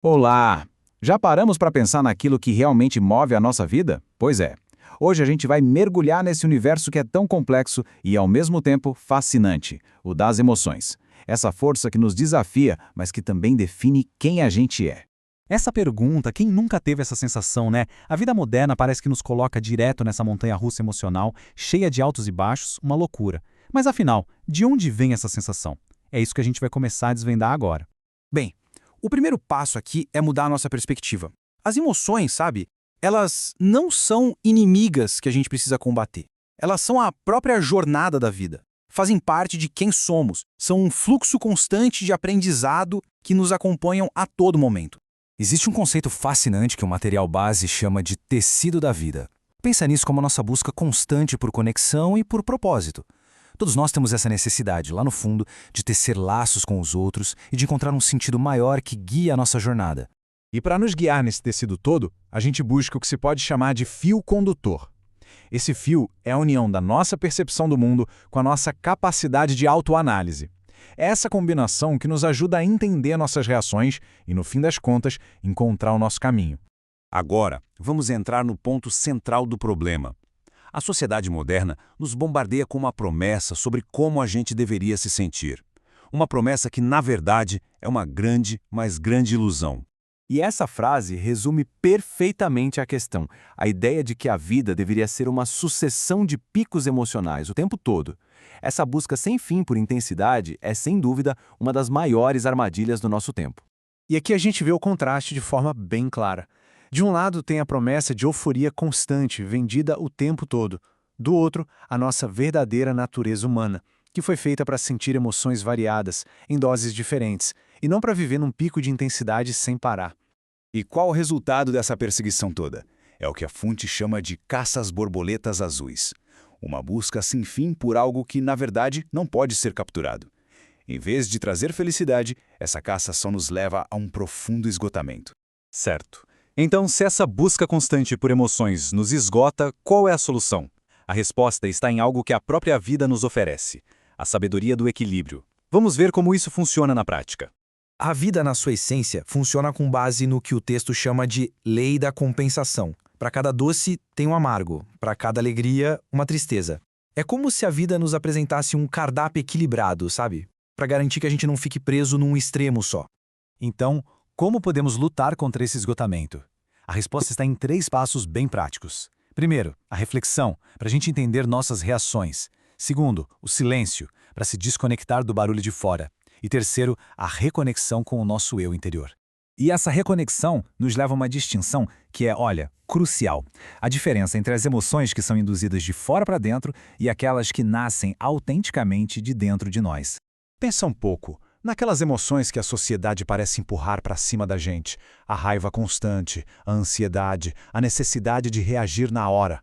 Olá! Já paramos para pensar naquilo que realmente move a nossa vida? Pois é. Hoje a gente vai mergulhar nesse universo que é tão complexo e, ao mesmo tempo, fascinante, o das emoções. Essa força que nos desafia, mas que também define quem a gente é. Essa pergunta, quem nunca teve essa sensação, né? A vida moderna parece que nos coloca direto nessa montanha-russa emocional, cheia de altos e baixos, uma loucura. Mas afinal, de onde vem essa sensação? É isso que a gente vai começar a desvendar agora. Bem, o primeiro passo aqui é mudar a nossa perspectiva. As emoções, sabe? Elas não são inimigas que a gente precisa combater. Elas são a própria jornada da vida. Fazem parte de quem somos. São um fluxo constante de aprendizado que nos acompanham a todo momento. Existe um conceito fascinante que o material base chama de tecido da vida. Pensa nisso como a nossa busca constante por conexão e por propósito. Todos nós temos essa necessidade, lá no fundo, de tecer laços com os outros e de encontrar um sentido maior que guia a nossa jornada. E para nos guiar nesse tecido todo, a gente busca o que se pode chamar de fio condutor. Esse fio é a união da nossa percepção do mundo com a nossa capacidade de autoanálise. É essa combinação que nos ajuda a entender nossas reações e, no fim das contas, encontrar o nosso caminho. Agora, vamos entrar no ponto central do problema. A sociedade moderna nos bombardeia com uma promessa sobre como a gente deveria se sentir. Uma promessa que, na verdade, é uma grande, mas grande ilusão. E essa frase resume perfeitamente a questão, a ideia de que a vida deveria ser uma sucessão de picos emocionais o tempo todo. Essa busca sem fim por intensidade é, sem dúvida, uma das maiores armadilhas do nosso tempo. E aqui a gente vê o contraste de forma bem clara. De um lado tem a promessa de euforia constante, vendida o tempo todo. Do outro, a nossa verdadeira natureza humana, que foi feita para sentir emoções variadas, em doses diferentes, e não para viver num pico de intensidade sem parar. E qual o resultado dessa perseguição toda? É o que a fonte chama de caça às borboletas azuis. Uma busca sem fim por algo que, na verdade, não pode ser capturado. Em vez de trazer felicidade, essa caça só nos leva a um profundo esgotamento. Certo. Então, se essa busca constante por emoções nos esgota, qual é a solução? A resposta está em algo que a própria vida nos oferece: a sabedoria do equilíbrio. Vamos ver como isso funciona na prática. A vida, na sua essência, funciona com base no que o texto chama de lei da compensação. Para cada doce, tem um amargo. Para cada alegria, uma tristeza. É como se a vida nos apresentasse um cardápio equilibrado, sabe? Para garantir que a gente não fique preso num extremo só. Então, como podemos lutar contra esse esgotamento? A resposta está em 3 passos bem práticos. Primeiro, a reflexão, para a gente entender nossas reações. Segundo, o silêncio, para se desconectar do barulho de fora. E terceiro, a reconexão com o nosso eu interior. E essa reconexão nos leva a uma distinção que é, olha, crucial. A diferença entre as emoções que são induzidas de fora para dentro e aquelas que nascem autenticamente de dentro de nós. Pensa um pouco naquelas emoções que a sociedade parece empurrar para cima da gente. A raiva constante, a ansiedade, a necessidade de reagir na hora.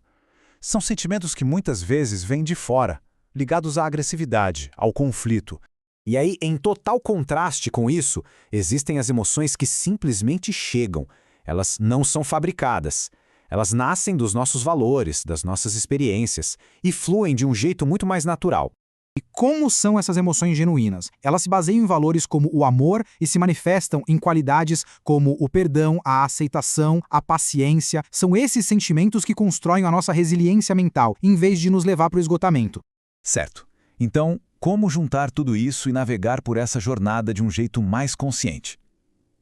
São sentimentos que muitas vezes vêm de fora, ligados à agressividade, ao conflito. E aí, em total contraste com isso, existem as emoções que simplesmente chegam. Elas não são fabricadas. Elas nascem dos nossos valores, das nossas experiências, e fluem de um jeito muito mais natural. E como são essas emoções genuínas? Elas se baseiam em valores como o amor e se manifestam em qualidades como o perdão, a aceitação, a paciência. São esses sentimentos que constroem a nossa resiliência mental, em vez de nos levar para o esgotamento. Certo. Então, como juntar tudo isso e navegar por essa jornada de um jeito mais consciente?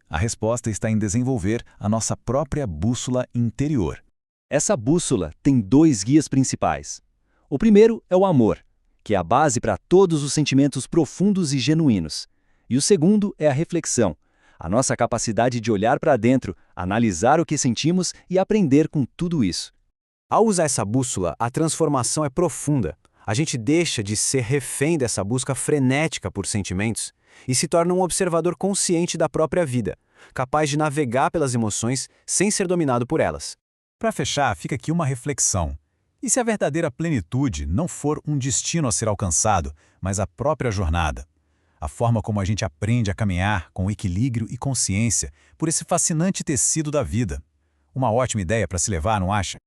A resposta está em desenvolver a nossa própria bússola interior. Essa bússola tem 2 guias principais. O primeiro é o amor, que é a base para todos os sentimentos profundos e genuínos. E o segundo é a reflexão, a nossa capacidade de olhar para dentro, analisar o que sentimos e aprender com tudo isso. Ao usar essa bússola, a transformação é profunda. A gente deixa de ser refém dessa busca frenética por sentimentos e se torna um observador consciente da própria vida, capaz de navegar pelas emoções sem ser dominado por elas. Para fechar, fica aqui uma reflexão. E se a verdadeira plenitude não for um destino a ser alcançado, mas a própria jornada? A forma como a gente aprende a caminhar com equilíbrio e consciência por esse fascinante tecido da vida. Uma ótima ideia para se levar, não acha?